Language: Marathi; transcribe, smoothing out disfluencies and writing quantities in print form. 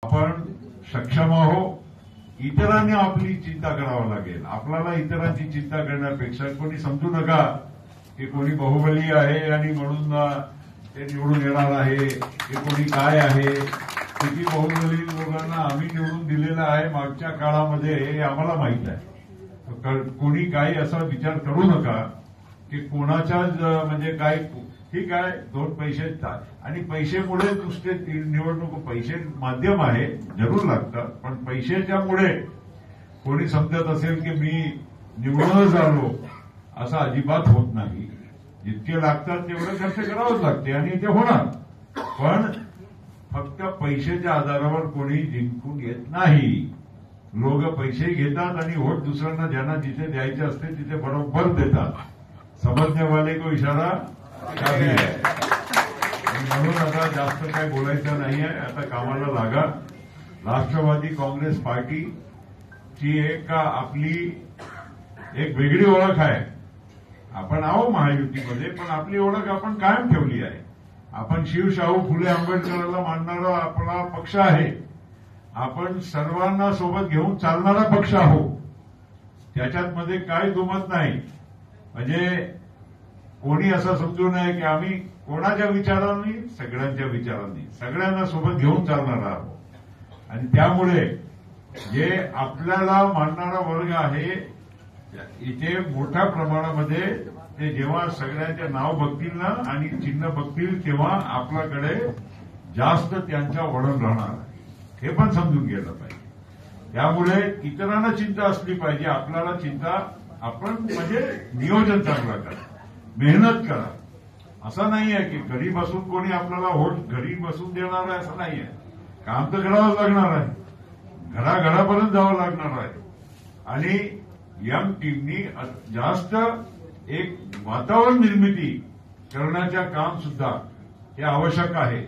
आपण सक्षम आहोत. इतरांनी आपली चिंता करावं लागेल. आपल्याला इतरांची चिंता करण्यापेक्षा कोणी समजू नका की कोणी बाहुबली आहे आणि म्हणून ते निवडून येणार आहे, की कोणी काय आहे. किती बाहुबली लोकांना आम्ही निवडून दिलेलं आहे मागच्या काळामध्ये हे आम्हाला माहित आहे. कोणी काही असा विचार करू नका की कोणाच्याच म्हणजे काय. ठीक आहे, 2 पैसे आणि पैसेमुळे नुसते निवडणूक पैसे माध्यम आहे, जरूर लागतात. पण पैशाच्यामुळे कोणी समजत असेल की मी निवडूनच आलो असं अजिबात होत नाही. जितके लागतात तेवढे खर्च करावंच लागते आणि ते होणार. पण फक्त पैशाच्या आधारावर कोणी जिंकून येत नाही. लोक पैसे घेतात आणि व्होट दुसऱ्यांना ज्यांना जिथे द्यायचे असते तिथे बरोबर देतात. समजने वाले को इशारा काफी आहे. म्हणून आता जास्त काय बोलायचं नाहीये. आता कामाला लागा. राष्ट्रवादी काँग्रेस पार्टीची आपली एक वेगळी ओळख आहे. आपण आहो महायुतीमध्ये, पण आपली ओळख आपण कायम ठेवली आहे. आपण शिवशाहू फुले आंबेडकरांना मानणारा आपला पक्ष आहे. आपण सर्वांना सोबत घेऊन चालणारा पक्ष आहोत. त्याच्यात मध्ये काय दुमत नाही. म्हणजे कोणी असं समजू नये की आम्ही कोणाच्या विचारांनी, सगळ्यांच्या विचारांनी, सगळ्यांना सोबत घेऊन चालणार आहोत. आणि त्यामुळे जे आपल्याला मानणारा वर्ग आहे इथे मोठ्या प्रमाणामध्ये ते जेव्हा सगळ्यांचे नाव बघतील ना आणि चिन्ह बघतील तेव्हा आपल्याकडे जास्त त्यांच्या वळण राहणार आहे. हे पण समजून गेलं पाहिजे. त्यामुळे इतरांना चिंता असली पाहिजे, आपल्याला चिंता. आपण म्हणजे नियोजन चांगलं करा, मेहनत करा. असं नाही आहे की घरी बसून कोणी आपल्याला व्होट घरी बसून देणार आहे असं नाही आहे. काम तर करावंच लागणार आहे. घराघरापर्यंत जावं लागणार आहे. आणि यंग टीमनी जास्त एक वातावरण निर्मिती करण्याचं काम सुद्धा हे आवश्यक आहे.